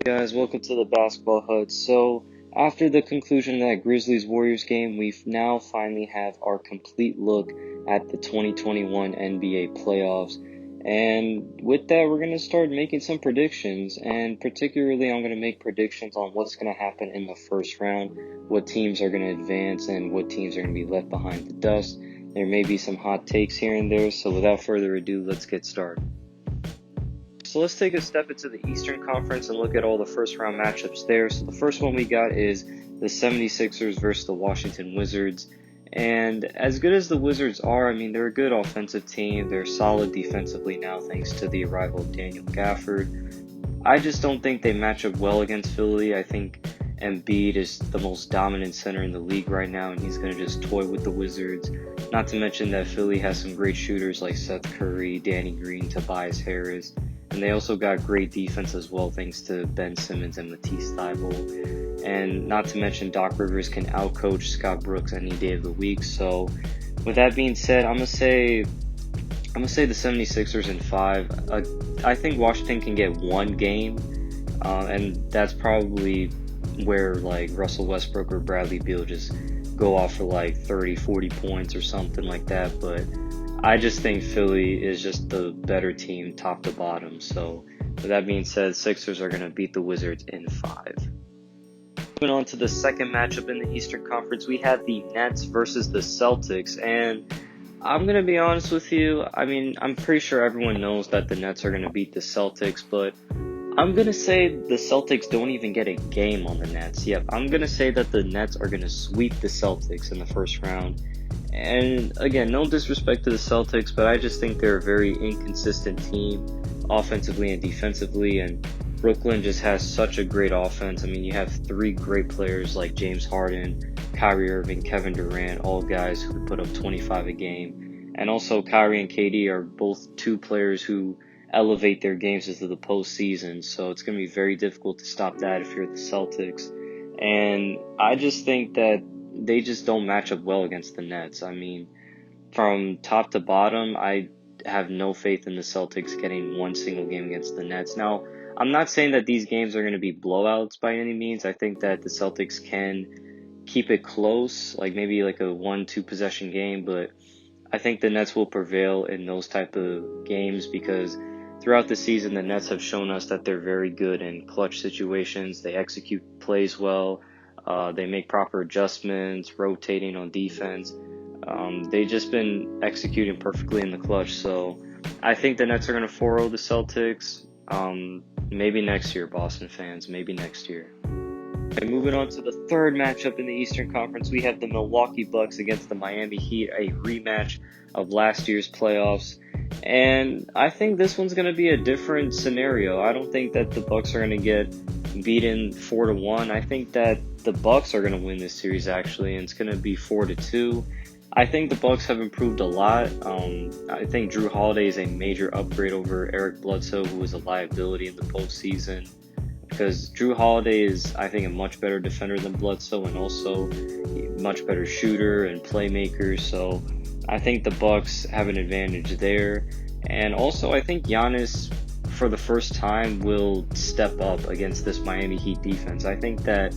Guys, welcome to the Basketball Hut. So, after the conclusion of that Grizzlies Warriors game, we now finally have our complete look at the 2021 NBA playoffs. And with that, we're going to start making some predictions. And particularly, I'm going to make predictions on what's going to happen in the first round, what teams are going to advance, and what teams are going to be left behind the dust. There may be some hot takes here and there. So, without further ado, let's get started. So let's take a step into the Eastern Conference and look at all the first round matchups there. So the first one we got is the 76ers versus the Washington Wizards. And as good as the Wizards are, I mean, they're a good offensive team. They're solid defensively now thanks to the arrival of Daniel Gafford. I just don't think they match up well against Philly. I think Embiid is the most dominant center in the league right now, and he's going to just toy with the Wizards. Not to mention that Philly has some great shooters like Seth Curry, Danny Green, Tobias Harris. And they also got great defense as well, thanks to Ben Simmons and Matisse Thybulle. And not to mention, Doc Rivers can outcoach Scott Brooks any day of the week. So, with that being said, I'm gonna say the 76ers in 5. I think Washington can get one game, and that's probably where like Russell Westbrook or Bradley Beal just go off for like 30, 40 points or something like that. But I just think Philly is just the better team top to bottom. So with that being said, Sixers are going to beat the Wizards in 5. Moving on to the second matchup in the Eastern Conference, we have the Nets versus the Celtics. And I'm going to be honest with you. I mean, I'm pretty sure everyone knows that the Nets are going to beat the Celtics, but I'm going to say the Celtics don't even get a game on the Nets. Yep, I'm going to say that the Nets are going to sweep the Celtics in the first round. And again, no disrespect to the Celtics, but I just think they're a very inconsistent team offensively and defensively. And Brooklyn just has such a great offense. I mean, you have 3 great players like James Harden, Kyrie Irving, Kevin Durant, all guys who put up 25 a game. And also Kyrie and KD are both 2 players who elevate their games into the postseason. So it's going to be very difficult to stop that if you're the Celtics. And I just think that they just don't match up well against the Nets. I mean, from top to bottom, I have no faith in the Celtics getting one single game against the Nets. Now, I'm not saying that these games are going to be blowouts by any means. I think that the Celtics can keep it close, like maybe like a 1-2 possession game, but I think the Nets will prevail in those type of games because throughout the season, the Nets have shown us that they're very good in clutch situations. They execute plays well. They make proper adjustments, rotating on defense. They've just been executing perfectly in the clutch. So I think the Nets are going to 4-0 the Celtics. Maybe next year, Boston fans. Maybe next year. And moving on to the third matchup in the Eastern Conference, we have the Milwaukee Bucks against the Miami Heat, a rematch of last year's playoffs. And I think this one's going to be a different scenario. I don't think that the Bucks are going to get beaten 4-1. I think that the Bucks are going to win this series actually, and it's going to be 4-2. I think the Bucks have improved a lot. I think Drew Holiday is a major upgrade over Eric Bledsoe, who was a liability in the postseason. Because Drew Holiday is, I think, a much better defender than Bledsoe, and also a much better shooter and playmaker. So I think the Bucks have an advantage there. And also, I think Giannis, for the first time, will step up against this Miami Heat defense. I think that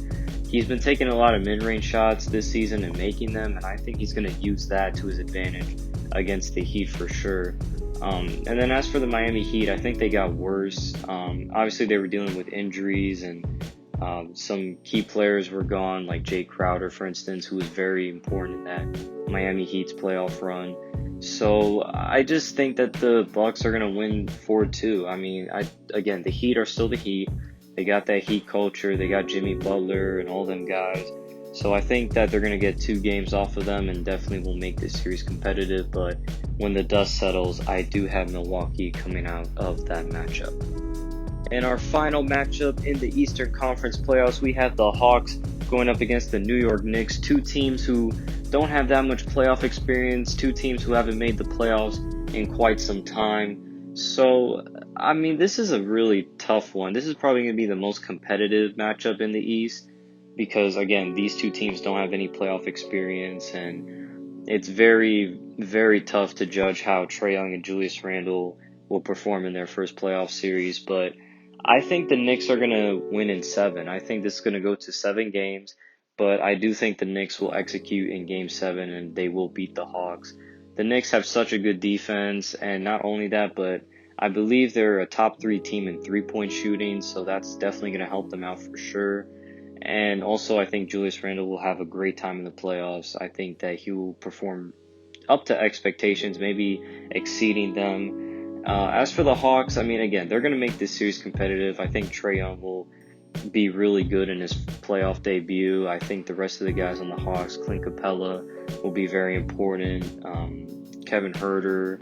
he's been taking a lot of mid-range shots this season and making them, and I think he's going to use that to his advantage against the Heat for sure. And then as for the Miami Heat, I think they got worse. Obviously, they were dealing with injuries, and some key players were gone, like Jay Crowder, for instance, who was very important in that Miami Heat's playoff run. So I just think that the Bucks are going to win 4-2. I mean, again, the Heat are still the Heat. They got that Heat culture. They got Jimmy Butler and all them guys. So I think that they're going to get 2 games off of them and definitely will make this series competitive. But when the dust settles, I do have Milwaukee coming out of that matchup. In our final matchup in the Eastern Conference playoffs, we have the Hawks going up against the New York Knicks, 2 teams who don't have that much playoff experience, 2 teams who haven't made the playoffs in quite some time. So, I mean, this is a really tough one. This is probably going to be the most competitive matchup in the East because, again, these 2 teams don't have any playoff experience, and it's very, very tough to judge how Trae Young and Julius Randle will perform in their first playoff series. But I think the Knicks are going to win in 7. I think this is going to go to 7 games, but I do think the Knicks will execute in game 7 and they will beat the Hawks. The Knicks have such a good defense, and not only that, but I believe they're a top 3 team in 3-point shooting, so that's definitely going to help them out for sure. And also, I think Julius Randle will have a great time in the playoffs. I think that he will perform up to expectations, maybe exceeding them. As for the Hawks, I mean, again, they're going to make this series competitive. I think Trae Young will be really good in his playoff debut. I think the rest of the guys on the Hawks, Clint Capella, will be very important. Kevin Huerter,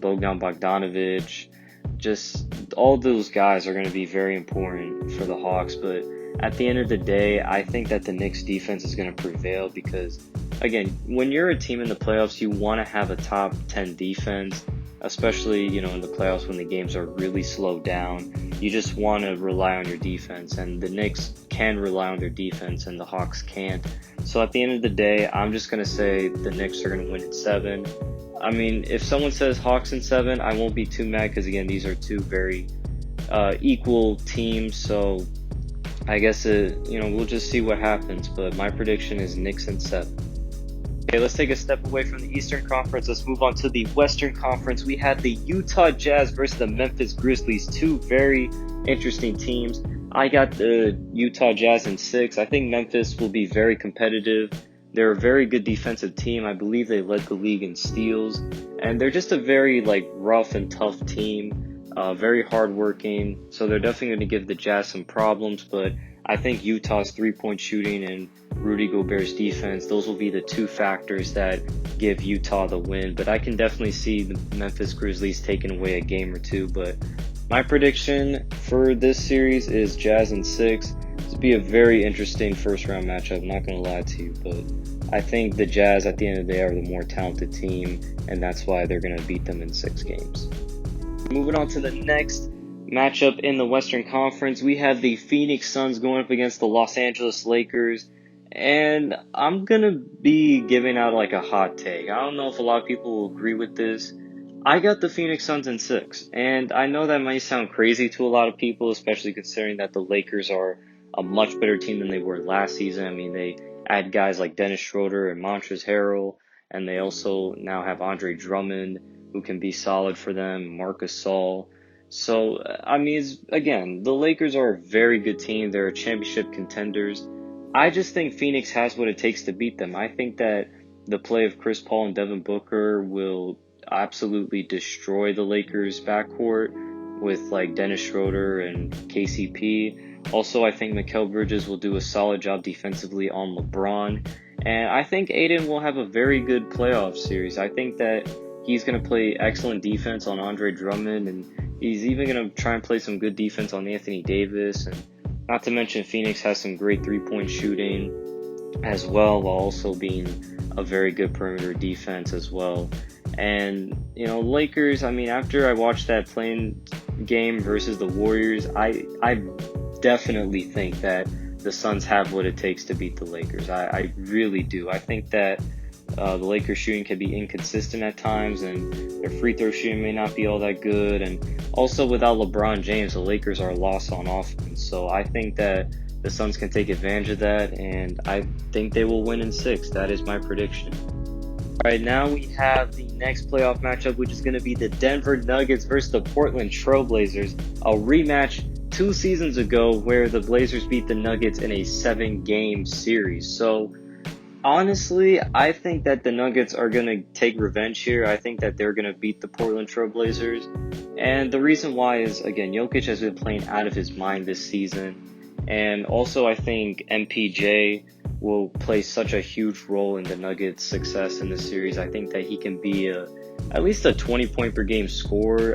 Bogdan Bogdanovic, just all those guys are going to be very important for the Hawks. But at the end of the day, I think that the Knicks defense is going to prevail because, again, when you're a team in the playoffs, you want to have a top 10 defense, especially, in the playoffs when the games are really slowed down. You just want to rely on your defense, and the Knicks can rely on their defense, and the Hawks can't. So at the end of the day, I'm just going to say the Knicks are going to win in 7. I mean, if someone says Hawks in 7, I won't be too mad because, again, these are two very equal teams. So I guess, we'll just see what happens. But my prediction is Knicks in 7. Okay, let's take a step away from the Eastern Conference. Let's move on to the Western Conference. We had the Utah Jazz versus the Memphis Grizzlies, two very interesting teams. I got the Utah Jazz in 6. I think Memphis will be very competitive. They're a very good defensive team. I believe they led the league in steals. And they're just a very rough and tough team, very hardworking. So they're definitely going to give the Jazz some problems. But I think Utah's 3-point shooting and Rudy Gobert's defense, those will be the two factors that give Utah the win. But I can definitely see the Memphis Grizzlies taking away a game or two. But my prediction for this series is Jazz in 6. This will be a very interesting first round matchup, I'm not going to lie to you. But I think the Jazz at the end of the day are the more talented team, and that's why they're going to beat them in 6 games. Moving on to the next matchup in the Western Conference, we have the Phoenix Suns going up against the Los Angeles Lakers. And I'm going to be giving out a hot take. I don't know if a lot of people will agree with this. I got the Phoenix Suns in 6. And I know that might sound crazy to a lot of people, especially considering that the Lakers are a much better team than they were last season. I mean, they add guys like Dennis Schroeder and Montrezl Harrell. And they also now have Andre Drummond, who can be solid for them, Marc Gasol. So, I mean, again, the Lakers are a very good team. They're championship contenders. I just think Phoenix has what it takes to beat them. I think that the play of Chris Paul and Devin Booker will absolutely destroy the Lakers' backcourt with Dennis Schroeder and KCP. Also, I think Mikal Bridges will do a solid job defensively on LeBron. And I think Aiden will have a very good playoff series. I think that he's going to play excellent defense on Andre Drummond, and he's even going to try and play some good defense on Anthony Davis. And not to mention, Phoenix has some great 3-point shooting as well, while also being a very good perimeter defense as well. And, Lakers, I mean, after I watched that playing game versus the Warriors, I definitely think that the Suns have what it takes to beat the Lakers. I really do. I think that the Lakers shooting can be inconsistent at times, and their free throw shooting may not be all that good. And also, without LeBron James, the Lakers are lost on offense. So I think that the Suns can take advantage of that, and I think they will win in 6. That is my prediction. All right, now we have the next playoff matchup, which is going to be the Denver Nuggets versus the Portland Trail Blazers, a rematch 2 seasons ago where the Blazers beat the Nuggets in a 7-game series. So honestly, I think that the Nuggets are going to take revenge here. I think that they're going to beat the Portland Trail Blazers. And the reason why is, again, Jokic has been playing out of his mind this season. And also, I think MPJ will play such a huge role in the Nuggets' success in this series. I think that he can be at least a 20-point per game scorer.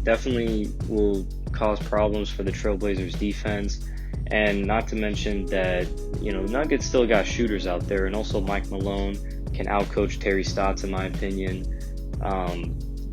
Definitely will cause problems for the Trailblazers defense. And not to mention that, Nuggets still got shooters out there, and also Mike Malone can outcoach Terry Stotts, in my opinion.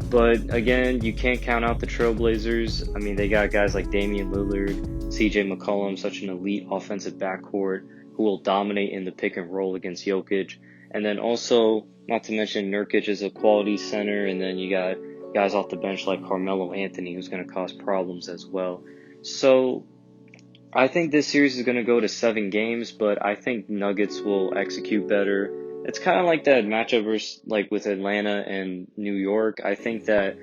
But again, you can't count out the Trailblazers. I mean, they got guys like Damian Lillard, CJ McCollum, such an elite offensive backcourt who will dominate in the pick and roll against Jokic. And then also, not to mention, Nurkic is a quality center, and then you got guys off the bench like Carmelo Anthony, who's going to cause problems as well. So I think this series is going to go to 7 games, but I think Nuggets will execute better. It's kind of like that matchup versus, like with Atlanta and New York. I think that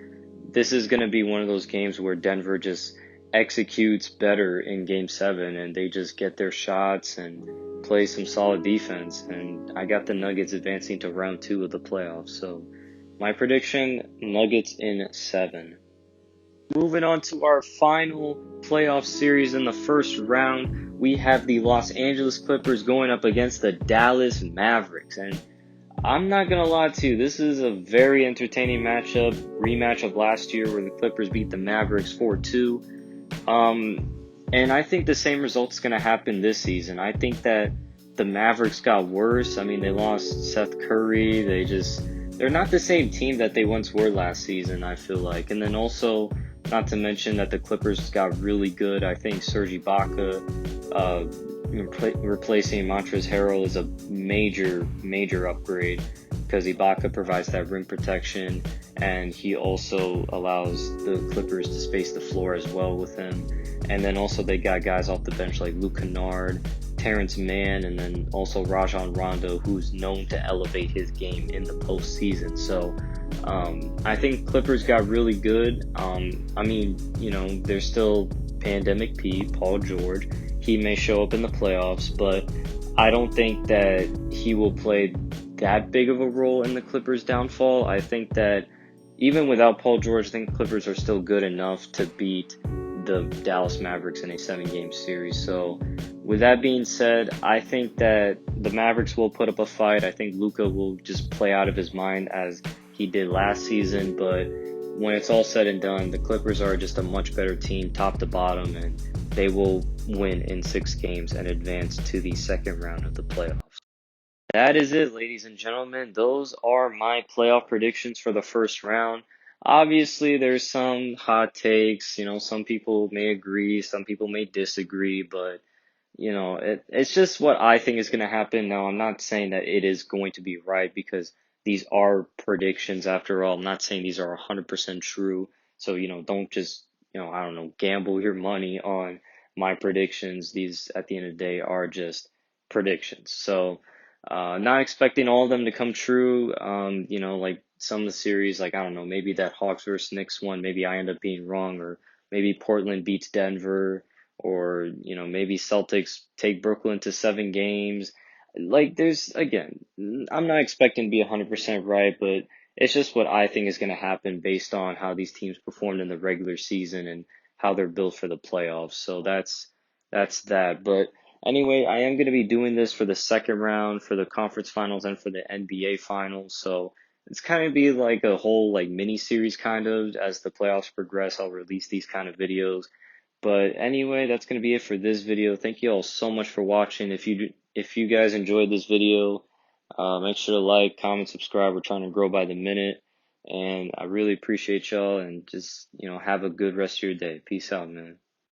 this is going to be one of those games where Denver just executes better in game 7 and they just get their shots and play some solid defense. And I got the Nuggets advancing to round 2 of the playoffs. So my prediction, Nuggets in 7. Moving on to our final playoff series in the first round, we have the Los Angeles Clippers going up against the Dallas Mavericks. And I'm not gonna lie to you, this is a very entertaining matchup, rematch of last year where the Clippers beat the Mavericks 4-2. And I think the same result's gonna happen this season. I think that the Mavericks got worse. I mean, they lost Seth Curry. They're not the same team that they once were last season, I feel like. And then also, not to mention that the Clippers got really good. I think Serge Ibaka, replacing Montrezl Harrell is a major upgrade because Ibaka provides that rim protection and he also allows the Clippers to space the floor as well with him. And then also they got guys off the bench like Luke Kennard, Terrence Mann, and then also Rajon Rondo, who's known to elevate his game in the postseason. So I think Clippers got really good. I mean, there's still Pandemic Pete, Paul George. He may show up in the playoffs, but I don't think that he will play that big of a role in the Clippers' downfall. I think that even without Paul George, I think Clippers are still good enough to beat the Dallas Mavericks in a 7-game series. So, with that being said, I think that the Mavericks will put up a fight. I think Luka will just play out of his mind as he did last season, but when it's all said and done, the Clippers are just a much better team top to bottom, and they will win in 6 games and advance to the second round of the playoffs. That is it, ladies and gentlemen. Those are my playoff predictions for the first round. Obviously, there's some hot takes. Some people may agree, some people may disagree, but it's just what I think is going to happen. Now, I'm not saying that it is going to be right because these are predictions after all. I'm not saying these are 100% true. So, don't just, I don't know, gamble your money on my predictions. These, at the end of the day, are just predictions. So, not expecting all of them to come true. Like some of the series, like, I don't know, maybe that Hawks versus Knicks one, maybe I end up being wrong, or maybe Portland beats Denver, or maybe Celtics take Brooklyn to 7 games. Like again, I'm not expecting to be 100% right, but it's just what I think is going to happen based on how these teams performed in the regular season and how they're built for the playoffs. So that's that. But anyway, I am going to be doing this for the second round, for the conference finals, and for the NBA finals. So it's kind of be like a whole like mini series kind of as the playoffs progress. I'll release these kind of videos. But anyway, that's going to be it for this video. Thank you all so much for watching. If you guys enjoyed this video, make sure to like, comment, subscribe. We're trying to grow by the minute. And I really appreciate y'all and just, have a good rest of your day. Peace out, man.